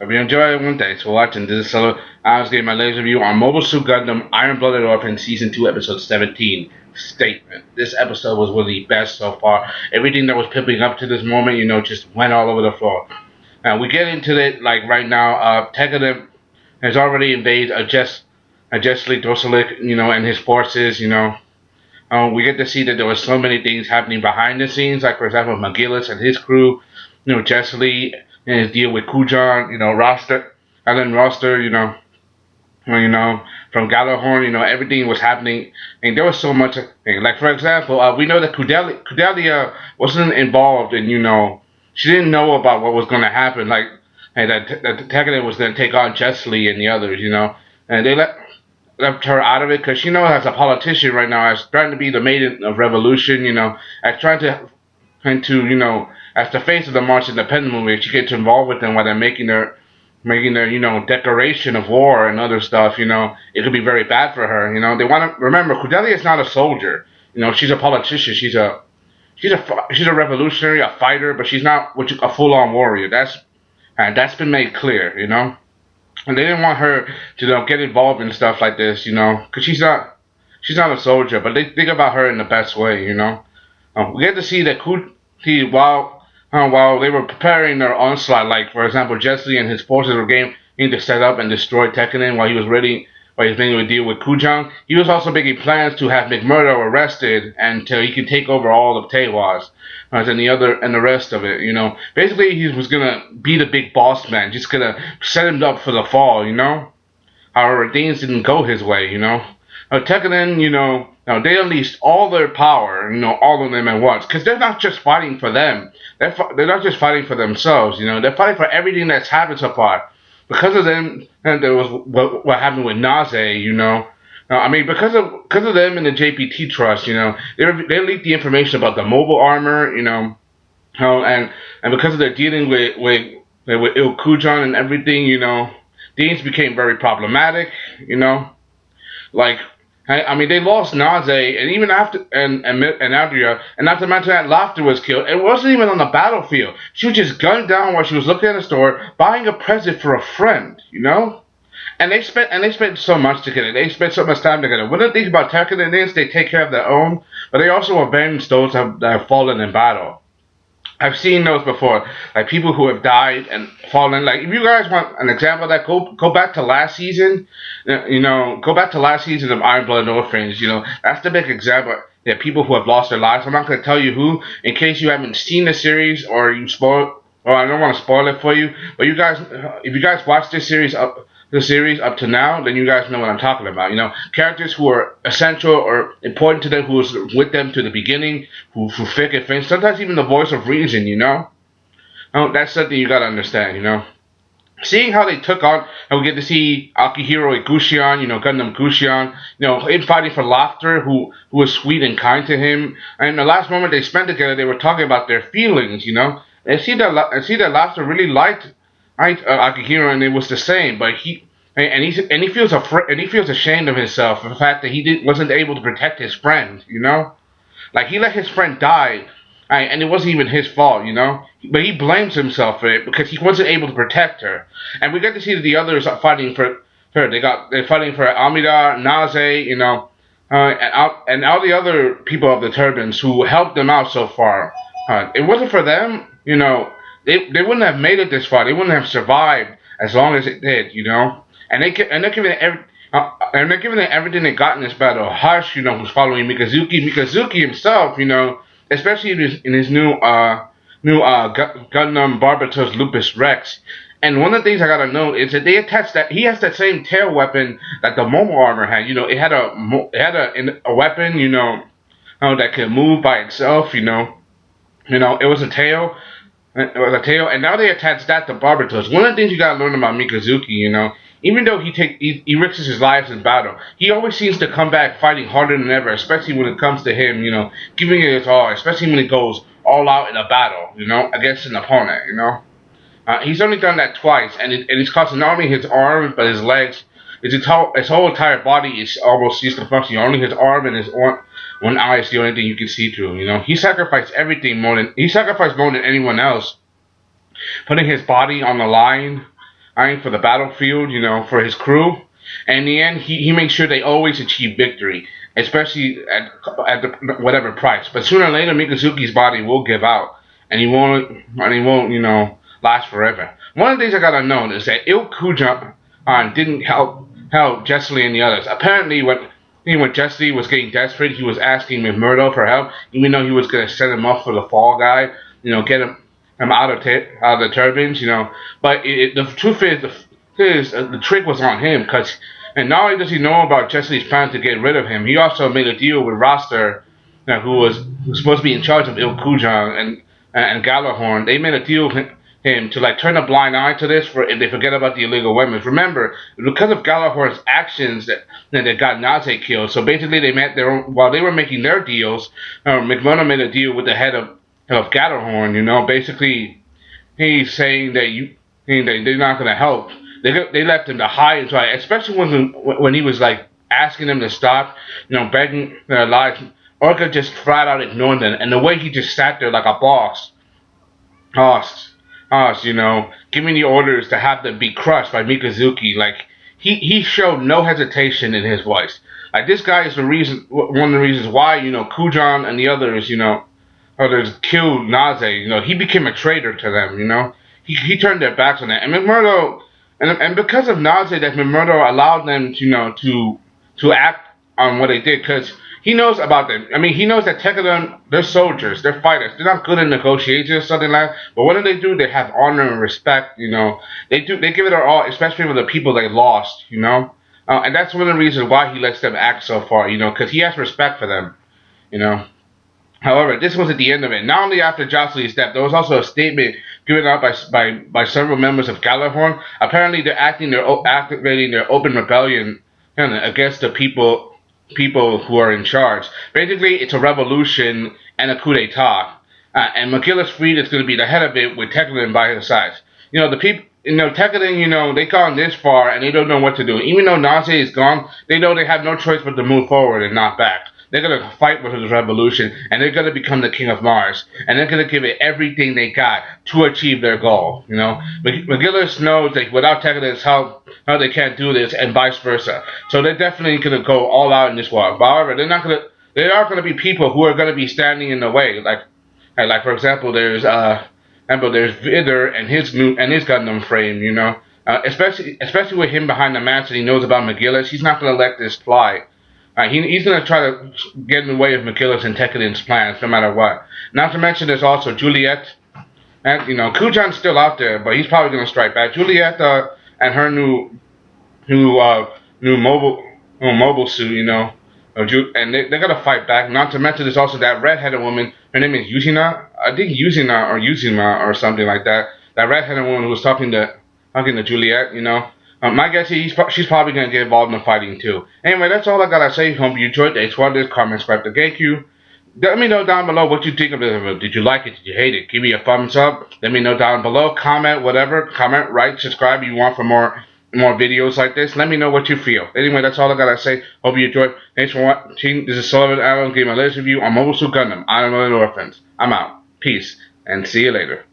Hope you enjoy everyone. Thanks for watching. This is Solo. I was getting my latest review on Mobile Suit Gundam Iron-Blooded Orphans Season 2, Episode 17. Statement. This episode was one of the best so far. Everything that was pimping up to this moment, just went all over the floor. Now, we get into it, like, right now. Tekkadan has already invaded Jasley Donomikols, and his forces, we get to see that there was so many things happening behind the scenes, like, for example, Mcillis and his crew, Jasley and his deal with Kujan, Roster, from Gjallerhorn, everything was happening, and there was so much. Like, for example, we know that Kudelia wasn't involved, and she didn't know about what was going to happen, like, and that Tekkadan was going to take on Jasley and the others, and they left her out of it because she knows as a politician right now, as trying to be the maiden of revolution, as trying to, as the face of the March Independent movement, she gets involved with them while they're making their, declaration of war and other stuff, it could be very bad for her, They want to remember, Kudelia is not a soldier, she's a politician, she's a revolutionary, a fighter, but she's not a full-on warrior. That's been made clear, And they didn't want her to get involved in stuff like this, because she's not a soldier, but they think about her in the best way, We get to see that while they were preparing their onslaught, like, for example, Jasley and his forces were getting to set up and destroy Tekkadan while he was making a deal with Kujan. He was also making plans to have McMurdo arrested until he could take over all of Tewas and the rest of it, Basically, he was gonna be the big boss man, just gonna set him up for the fall, However, things didn't go his way, Tekkadan, they unleashed all their power, all of them at once, because they're not just fighting for them. They're not just fighting for themselves, They're fighting for everything that's happened so far. Because of them, and there was what happened with Naze, because of them and the JPT Trust, they leaked the information about the mobile armor, and because of their dealing with Il Kujan and everything, things became very problematic, Like, they lost Naze, and even after, and Adria, and not to mention that Laughter was killed. It wasn't even on the battlefield. She was just gunned down while she was looking at a store, buying a present for a friend, And they spent so much together. They spent so much time together. One of the things about Tekkadan is they take care of their own, but they also avenge those that have fallen in battle. I've seen those before, like people who have died and fallen. Like, if you guys want an example of that, go back to last season. Go back to last season of Iron-Blooded Orphans. That's the big example. Yeah, people who have lost their lives. I'm not going to tell you who, in case you haven't seen the series or I don't want to spoil it for you. But you guys, if you guys watch this series up to now, then you guys know what I'm talking about. Characters who are essential or important to them, who was with them to the beginning, who thick and thin, sometimes even the voice of reason, That's something you gotta understand, Seeing how they took on, and we get to see Akihiro Iguchian, Gundam Guchian, him fighting for Laughter, who was sweet and kind to him. And the last moment they spent together, they were talking about their feelings, And see that Laughter really liked Akihiro, and it was the same, but he feels ashamed of himself for the fact that he wasn't able to protect his friend, Like, he let his friend die, and it wasn't even his fault, But he blames himself for it because he wasn't able to protect her. And we get to see that the others are fighting for her. They're fighting for Amida, Naze, and all the other people of the Turbans who helped them out so far. It wasn't for them, they wouldn't have made it this far. They wouldn't have survived as long as it did, And they're giving it everything they got in this battle. Hush, who's following Mikazuki. Mikazuki himself, especially in his new Gundam Barbatos Lupus Rex. And one of the things I gotta note is that they attached that he has that same tail weapon that the Momo armor had. It had a weapon, that could move by itself. It was a tail. It was a tail, and now they attach that to Barbatos. One of the things you gotta learn about Mikazuki, even though he risks his life in battle, he always seems to come back fighting harder than ever, especially when it comes to him, giving it his all, especially when he goes all out in a battle, against an opponent, He's only done that twice, and it's costing not only his arms, but his legs. His whole entire body is almost ceased to function. Only his arm and his one eye is the only thing you can see through, He sacrificed more than anyone else, putting his body on the line, eyeing for the battlefield, for his crew. And in the end, he makes sure they always achieve victory, especially at whatever price. But sooner or later, Mikazuki's body will give out, and he won't, last forever. One of the things I gotta note is that Kujan didn't help Jasley and the others. Apparently, when Jasley was getting desperate, he was asking McMurdo for help, even though he was gonna set him up for the fall guy, get him out of the turbines, But the truth is, the trick was on him, and not only does he know about Jasley's plan to get rid of him, he also made a deal with Roster, who was supposed to be in charge of Kujan and Gjallerhorn. They made a deal with him to turn a blind eye to this if they forget about the illegal weapons. Remember, because of Gjallerhorn's actions that got Naze killed. So basically, they met while they were making their deals. McMurdo made a deal with the head of Gjallerhorn. Basically, he's saying that they're not going to help. They left him to hide and try, especially when he was asking them to stop, begging their lives. Orca just flat out ignored them, and the way he just sat there like a boss, giving the orders to have them be crushed by Mikazuki. He showed no hesitation in his voice. This guy is one of the reasons why Kujan and the others killed Naze. He became a traitor to them. He turned their backs on that, and McMurdo, and because of Naze, that McMurdo allowed them to act on what they did, because he knows about them. He knows that Tekkadan, they're soldiers, they're fighters. They're not good in negotiations or something like that. But what do? They have honor and respect, They give it their all, especially with the people they lost, And that's one of the reasons why he lets them act so far, because he has respect for them, However, this wasn't the end of it. Not only after Jasley's death, there was also a statement given out by several members of Gjallerhorn. Apparently, they're activating their open rebellion against the people who are in charge. Basically, it's a revolution and a coup d'etat. And Mcillis Freed is going to be the head of it with Tekkadan by his side. The people, Tekkadan, they gone this far and they don't know what to do. Even though Naze is gone, they know they have no choice but to move forward and not back. They're going to fight with this revolution, and they're going to become the king of Mars, and they're going to give it everything they got to achieve their goal, Mcillis knows that without Tekkadan's help, they can't do this, and vice versa. So they're definitely going to go all out in this war. However, there are going to be people who are going to be standing in the way. Like for example, there's Vidar and his Gundam frame, especially with him behind the mask and he knows about Mcillis. He's not going to let this fly. He's going to try to get in the way of Mcillis and Tekkadan's plans, no matter what. Not to mention, there's also Juliet. And, Kujan's still out there, but he's probably going to strike back. Juliet and her new mobile suit, and they're going to fight back. Not to mention, there's also that red-headed woman. Her name is Yuzina. I think Yuzima or something like that. That red-headed woman who was talking to Juliet, My guess is she's probably going to get involved in the fighting too. Anyway, that's all I gotta say. Hope you enjoyed it. What this comment, subscribe to GateQ. Let me know down below what you think of this. Did you like it? Did you hate it? Give me a thumbs up. Let me know down below. Comment, whatever. Comment, write, subscribe. You want for more videos like this? Let me know what you feel. Anyway, that's all I gotta say. Hope you enjoyed. Thanks for watching. This is Sullivan Allen giving my latest review on Mobile Suit Gundam, Iron Man Orphans. I'm out. Peace, and see you later.